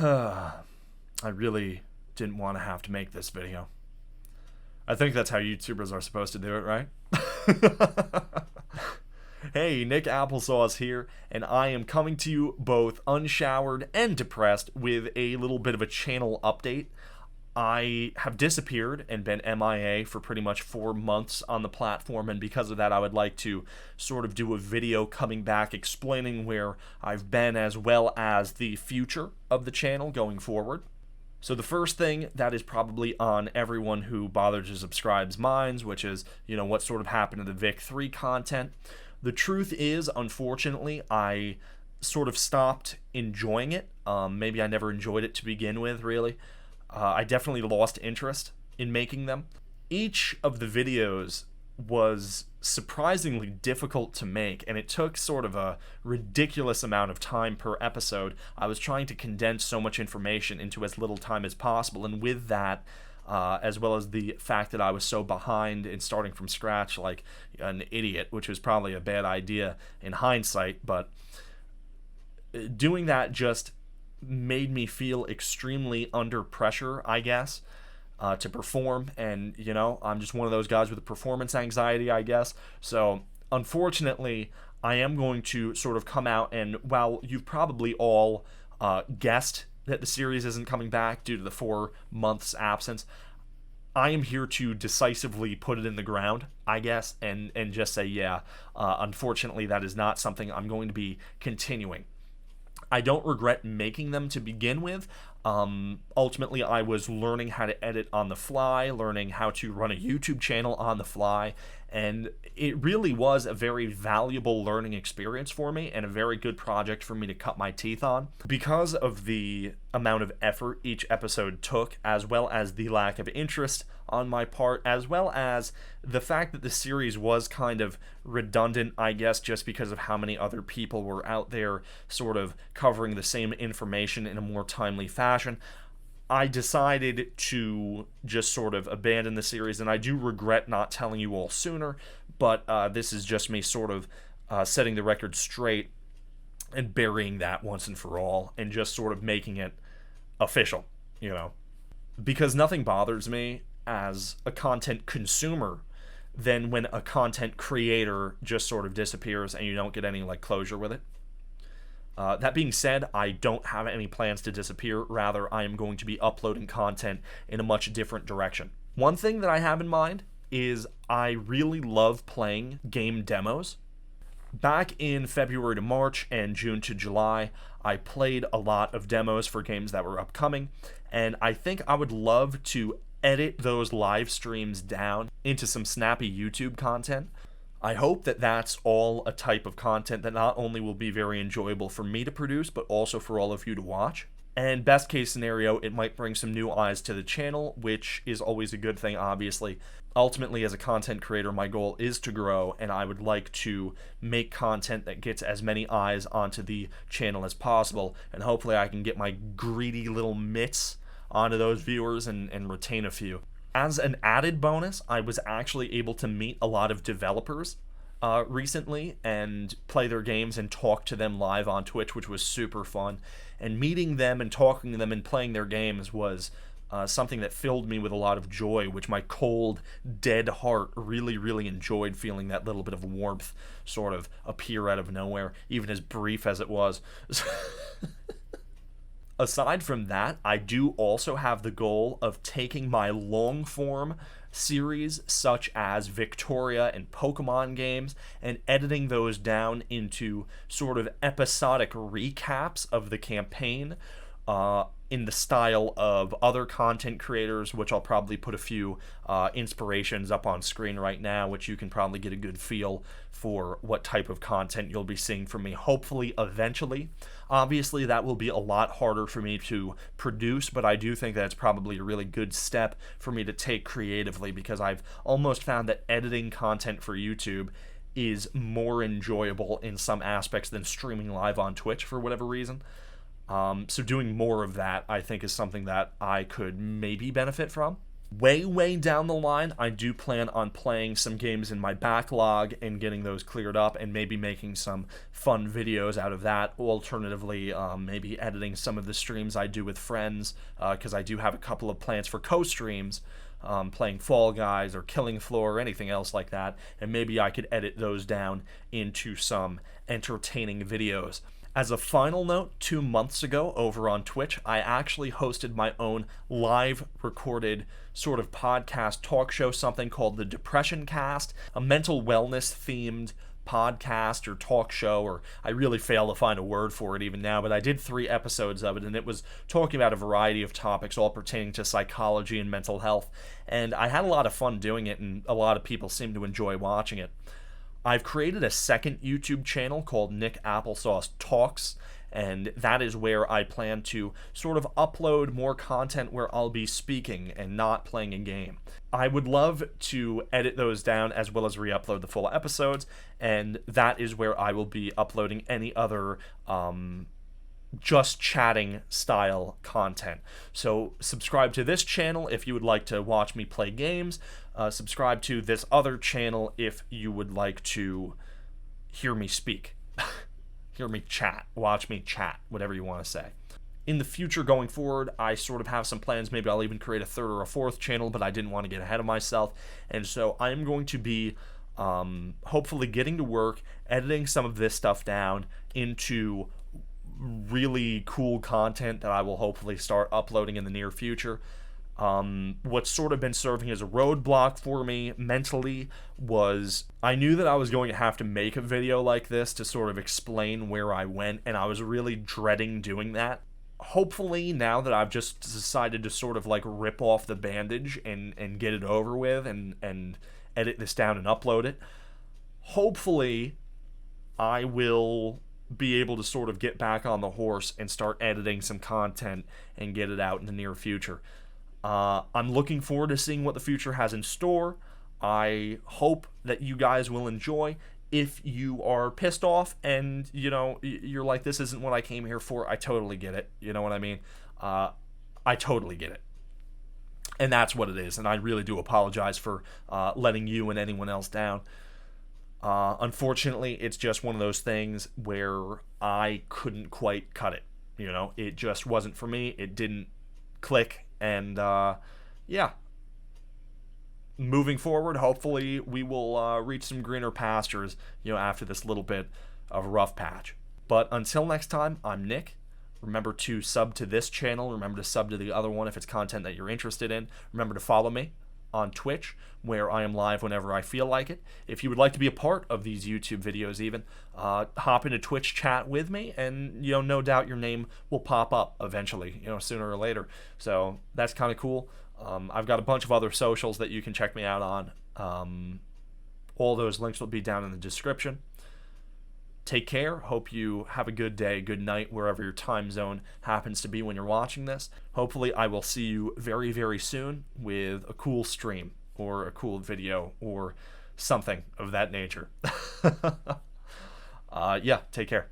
I really didn't want to have to make this video. I think that's how YouTubers are supposed to do it, right? Hey, NickApplesauce here, and I am coming to you both unshowered and depressed with a little bit of a channel update. I have disappeared and been MIA for pretty much 4 months on the platform, and because of that I would like to sort of do a video coming back explaining where I've been as well as the future of the channel going forward. So the first thing that is probably on everyone who bothers to subscribe's minds, which is, what sort of happened to the VIC3 content. The truth is, unfortunately, I sort of stopped enjoying it. Maybe I never enjoyed it to begin with, really. I definitely lost interest in making them. Each of the videos was surprisingly difficult to make, and it took sort of a ridiculous amount of time per episode. I was trying to condense so much information into as little time as possible, and with that, as well as the fact that I was so behind in starting from scratch like an idiot, which was probably a bad idea in hindsight, but doing that just made me feel extremely under pressure, I guess, to perform. And, I'm just one of those guys with performance anxiety, I guess. So, unfortunately, I am going to sort of come out, and while you've probably all guessed that the series isn't coming back due to the 4 months absence, I am here to decisively put it in the ground, I guess, and just say, unfortunately, that is not something I'm going to be continuing. I don't regret making them to begin with. Ultimately, I was learning how to edit on the fly, learning how to run a YouTube channel on the fly, and it really was a very valuable learning experience for me and a very good project for me to cut my teeth on. Because of the amount of effort each episode took, as well as the lack of interest on my part, as well as the fact that the series was kind of redundant, I guess, just because of how many other people were out there sort of covering the same information in a more timely fashion, I decided to just sort of abandon the series, and I do regret not telling you all sooner, but this is just me sort of setting the record straight and burying that once and for all, and just sort of making it official, Because nothing bothers me as a content consumer than when a content creator just sort of disappears and you don't get any, closure with it. That being said, I don't have any plans to disappear. Rather, I am going to be uploading content in a much different direction. One thing that I have in mind is I really love playing game demos. Back in February to March and June to July, I played a lot of demos for games that were upcoming, and I think I would love to edit those live streams down into some snappy YouTube content. I hope that that's all a type of content that not only will be very enjoyable for me to produce, but also for all of you to watch. And best case scenario, it might bring some new eyes to the channel, which is always a good thing, obviously. Ultimately, as a content creator, my goal is to grow, and I would like to make content that gets as many eyes onto the channel as possible, and hopefully I can get my greedy little mitts onto those viewers and retain a few. As an added bonus, I was actually able to meet a lot of developers recently and play their games and talk to them live on Twitch, which was super fun. And meeting them and talking to them and playing their games was something that filled me with a lot of joy, which my cold, dead heart really, really enjoyed, feeling that little bit of warmth sort of appear out of nowhere, even as brief as it was. Aside from that, I do also have the goal of taking my long-form series, such as Victoria and Pokemon games, and editing those down into sort of episodic recaps of the campaign, in the style of other content creators, which I'll probably put a few inspirations up on screen right now, which you can probably get a good feel for what type of content you'll be seeing from me, hopefully eventually. Obviously, that will be a lot harder for me to produce, but I do think that it's probably a really good step for me to take creatively, because I've almost found that editing content for YouTube is more enjoyable in some aspects than streaming live on Twitch for whatever reason. So doing more of that, I think, is something that I could maybe benefit from. Way down the line, I do plan on playing some games in my backlog and getting those cleared up, and maybe making some fun videos out of that. Alternatively, maybe editing some of the streams I do with friends, because I do have a couple of plans for co-streams, playing Fall Guys or Killing Floor or anything else like that, and maybe I could edit those down into some entertaining videos. As a final note, 2 months ago over on Twitch, I actually hosted my own live recorded sort of podcast talk show, something called the Depression Cast, a mental wellness themed podcast or talk show, or I really fail to find a word for it even now, but I did 3 episodes of it, and it was talking about a variety of topics all pertaining to psychology and mental health, and I had a lot of fun doing it, and a lot of people seemed to enjoy watching it. I've created a second YouTube channel called NickApplesauce Talks, and that is where I plan to sort of upload more content where I'll be speaking and not playing a game. I would love to edit those down as well as re-upload the full episodes, and that is where I will be uploading any other just chatting style content. So subscribe to this channel if you would like to watch me play games. Subscribe to this other channel if you would like to hear me speak. Hear me chat, watch me chat, whatever you want to say. In the future going forward, I sort of have some plans. Maybe I'll even create a 3rd or a 4th channel, but I didn't want to get ahead of myself. And so I am going to be hopefully getting to work, editing some of this stuff down into really cool content that I will hopefully start uploading in the near future. What's sort of been serving as a roadblock for me mentally was I knew that I was going to have to make a video like this to sort of explain where I went, and I was really dreading doing that. Hopefully, now that I've just decided to sort of like rip off the bandage and get it over with and edit this down and upload it, hopefully I will be able to sort of get back on the horse and start editing some content and get it out in the near future. I'm looking forward to seeing what the future has in store. I hope that you guys will enjoy. If you are pissed off and, you're like, this isn't what I came here for, I totally get it. You know what I mean? I totally get it. And that's what it is. And I really do apologize for letting you and anyone else down. Unfortunately, it's just one of those things where I couldn't quite cut it. It just wasn't for me. It didn't click. And, yeah. Moving forward, hopefully we will reach some greener pastures, after this little bit of a rough patch. But until next time, I'm Nick. Remember to sub to this channel. Remember to sub to the other one if it's content that you're interested in. Remember to follow me on Twitch, where I am live whenever I feel like it. If you would like to be a part of these YouTube videos even, hop into Twitch chat with me, and, no doubt your name will pop up eventually, sooner or later. So that's kind of cool. I've got a bunch of other socials that you can check me out on. All those links will be down in the description. Take care. Hope you have a good day, good night, wherever your time zone happens to be when you're watching this. Hopefully, I will see you very, very soon with a cool stream or a cool video or something of that nature. Yeah, take care.